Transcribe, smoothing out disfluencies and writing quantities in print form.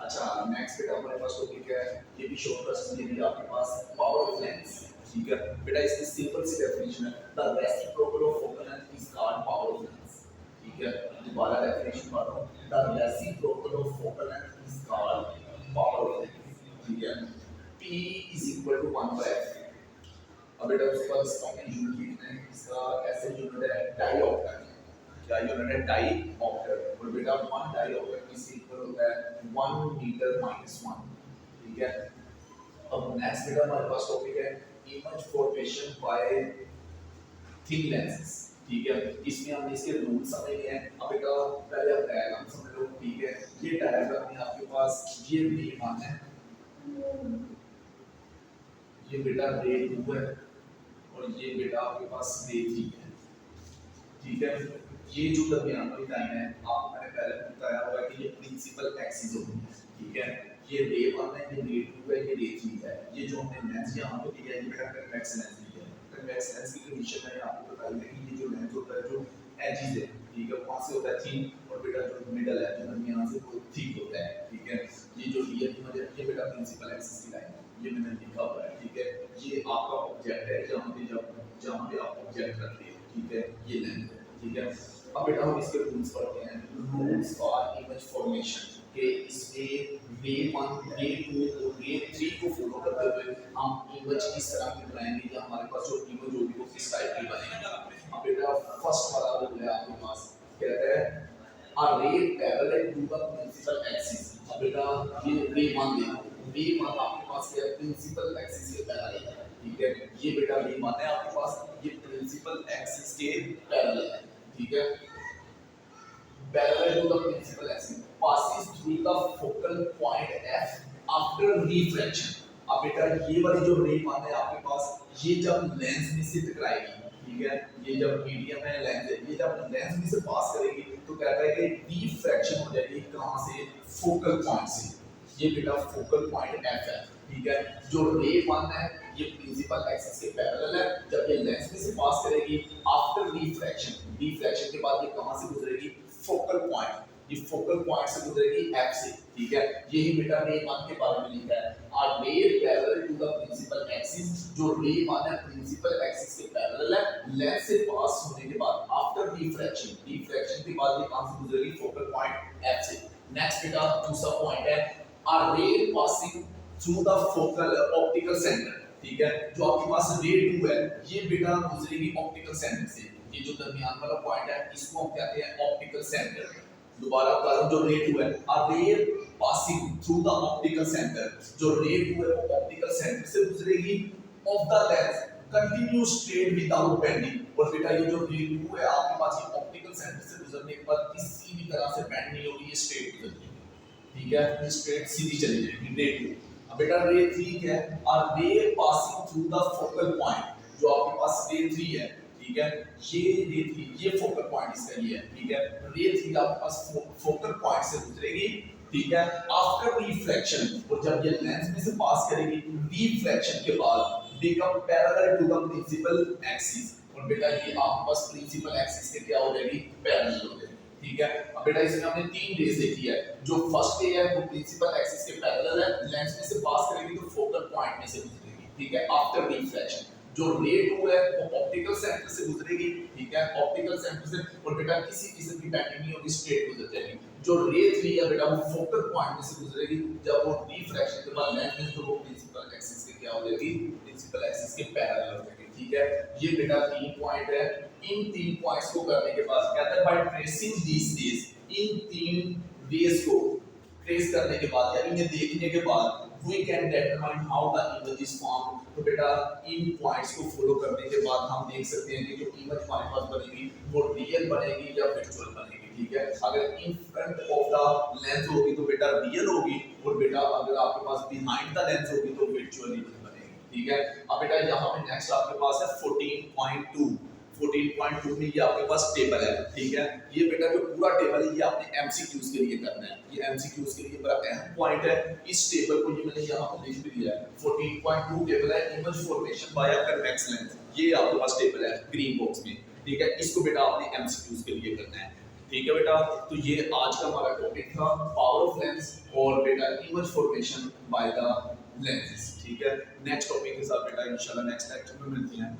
अच्छा, नेक्स्ट बेटा हमारे पास टॉपिक है, ये भी शॉर्ट क्वेश्चन के लिए आपके पास पावर ऑफ लेंस। ठीक है बेटा, इसकी सिंपल सी डेफिनेशन है, the reciprocal of focal length is called power of lens. ठीक है, दोबारा डेफिनेशन पढ़ रहा हूँ, the reciprocal of focal length is called power of lens. ठीक है, P is equal to 1 by f। अब बेटा उसके बाद इसका हमने यूनिट लिखना है, इसका ऐसे यूनिट है डाइऑप्टर। क्या यूनिट है? डाइऑप्टर। और बेटा 1 डाइऑप्टर इज इक्वल होता है 1 मीटर माइनस 1। ठीक है, अब नेक्स्ट बेटा हमारे पास टॉपिक है image formation by thin lenses. ठीक है, इसमें हमने इसके रूल समझे हैं। अब बेटा पहले आप डायग्राम समझ लो। ठीक है, ये डायग्राम में आपके पास ये रे वन है, ये बेटा रे टू है, और ये बेटा आपके पास रे थ्री है। ठीक है, ये जो दरमियान वाली लाइन है, आपको मैंने पहले बताया हुआ है कि ये प्रिंसिपल एक्सिस होती है। ठीक है, ये रे वन है, ये रे टू है, ये रे थ्री है। ये जो हमने लेंस यहाँ पे लिया है, ये बेटा कन्वेक्स लेंस लिया है। कन्वेक्स लेंस की कंडीशन मैंने आपको बताई है कि ये जो लेंस होता है, जो एजेस है, ठीक है, वहाँ से होता है थिन, और बेटा जो मिडल है, जो दरमियान से वो थिक होता है। ठीक है, ये जो रियल इमेज है, ये बेटा प्रिंसिपल एक्सिस की लाइन है, ये मैंने लिखा हुआ है। ठीक है, ये आपका ऑब्जेक्ट है, जहाँ पे आप ऑब्जेक्ट रखते हैं। ठीक है, ये लेंस है। ठीक है, अब बेटा हम इसके रूल्स पढ़ते हैं। रूल्स फॉर इमेज फॉर्मेशन के इसमें वे 1, वे 2 और वे 3 को फॉलो करते हुए हम इमेज किस तरह की बनाएंगे, या हमारे पास जो इमेज होगी वो किस टाइप की बनेगी। अब बेटा फर्स्ट वाला रूल है आपके पास, कहता है a ray parallel to the principal axis। अब बेटा ये रे 1 देखो, रे 1 आपके पास क्या है? प्रिंसिपल एक्सिस के पैरेलल है। ठीक है, ये बेटा रे 1 है आपके पास, ये प्रिंसिपल एक्सिस के पैरेलल है। ठीक है, parallel to the principal axis passes through the focal point f after refraction। अब बेटा ये वाली जो रे 1 है आपके पास, ये जब लेंस में से टकराएगी, ठीक है, ये जब मीडियम है, लेंस है, ये जब लेंस में से पास करेगी तो कहता है कि डिफ्रैक्शन हो जाएगी। कहां से? फोकल पॉइंट से। ये बेटा फोकल पॉइंट f है। ठीक है, जो रे 1 है ये प्रिंसिपल एक्सिस के पैरेलल है, जब ये लेंस में से पास करेगी आफ्टर डिफ्रैक्शन, डिफ्रैक्शन के बाद ये कहां से गुजरेगी? फोकल पॉइंट, ये फोकल पॉइंट से गुजरेगी f से। ठीक है, यही बेटा रे 1 के बारे में लिखा है, a ray parallel to the principal axis. जो रे 1 है प्रिंसिपल एक्सिस के पैरेलल है, लेंस से पास होने के बाद आफ्टर डिफ्रैक्शन, डिफ्रैक्शन के बाद ये कहां से गुजरेगी? फोकल पॉइंट f से। नेक्स्ट बेटा दूसरा पॉइंट है a ray passing through the focal optical centre. ठीक है, जो आपके पास रे 2 है, ये बेटा गुजरेगी ऑप्टिकल सेंटर से। ये जो दरमियान वाला पॉइंट है, इसको हम कहते हैं ऑप्टिकल सेंटर। दोबारा बता रहा हूं, जो रे 2 है, a ray passing through the optical centre. जो रे 2 है वो ऑप्टिकल सेंटर से गुजरेगी off the lens continue straight without bending. और बेटा ये जो रे 2 है आपके पास, ये ऑप्टिकल सेंटर से गुजरने के बाद किसी भी तरह से बेंड नहीं होगी, ये स्ट्रेट गुजरेगी। ठीक है, ये स्ट्रेट सीधी चली जाएगी रे 2। अब बेटा रे 3 क्या है? A ray passing through the focal point. जो आपके पास रे 3 है, ठीक है, ये रे 3, ये फोकल पॉइंट इसका ये है। ठीक है, रे 3 आपके पास फोकल पॉइंट से गुजरेगी। ठीक है, आफ्टर रिफ्लेक्शन, और जब ये लेंस में से पास करेगी रिफ्लेक्शन के बाद become parallel to the principal axis. और बेटा ये आपके पास प्रिंसिपल एक्सिस के क्या हो जाएगी? पैरेलल हो जाएगी। ठीक है, अब बेटा इसमें हमने 3 रेज देखी है। जो फर्स्ट रे है वो प्रिंसिपल एक्सिस के पैरेलल है, लेंस में से पास करेगी तो फोकल पॉइंट में से गुजरेगी। ठीक है, आफ्टर रिफ्लेक्शन। जो रे 2 है वो ऑप्टिकल सेंटर से गुजरेगी। ठीक है, ऑप्टिकल सेंटर से, और बेटा किसी किस्म की बेंडिंग नहीं होगी, स्ट्रेट गुजर जाएगी। जो रे 3 है बेटा वो फोकल पॉइंट में से गुजरेगी, जब वो रिफ्लेक्शन के बाद लेंस में, तो वो प्रिंसिपल एक्सिस के क्या हो जाएगी? प्रिंसिपल एक्सिस के पैरेलल हो जाएगी। ठीक है, ये बेटा 3 पॉइंट है। इन 3 पॉइंट्स को करने के बाद कहता है बाय ट्रेसिंग दीस रेज, इन 3 रेज को ट्रेस करने के बाद या इन्हें देखने के बाद we can determine how the image is formed। तो बेटा इन पॉइंट्स को फॉलो करने के बाद हम देख सकते हैं कि जो इमेज हमारे पास बनेगी वो रियल बनेगी या वर्चुअल बनेगी। ठीक है, अगर in front of the lens होगी तो बेटा रियल होगी, और बेटा अगर आपके पास बिहाइंड द लेंस होगी तो वर्चुअल इमेज बनेगी। ठीक है, अब बेटा यहाँ पे नेक्स्ट आपके पास है 14.2। 14.2 में ये आपके पास टेबल है। ठीक है, ये बेटा जो पूरा टेबल है ये आपने एमसीक्यूज के लिए करना है। ये एमसीक्यूज के लिए बड़ा अहम पॉइंट है। इस टेबल को ये मैंने यहाँ पर लिख भी दिया है। 14.2 टेबल है image formation by a convex lens. ये आपके पास टेबल है ग्रीन बॉक्स में। ठीक है, इसको बेटा आपने एमसीक्यूज के लिए करना है। ठीक है बेटा, तो ये आज का हमारा टॉपिक था पावर ऑफ लेंस और बेटा image formation by the lenses. ठीक है, नेक्स्ट टॉपिक के साथ बेटा इंशाल्लाह नेक्स्ट लेक्चर में मिलते हैं।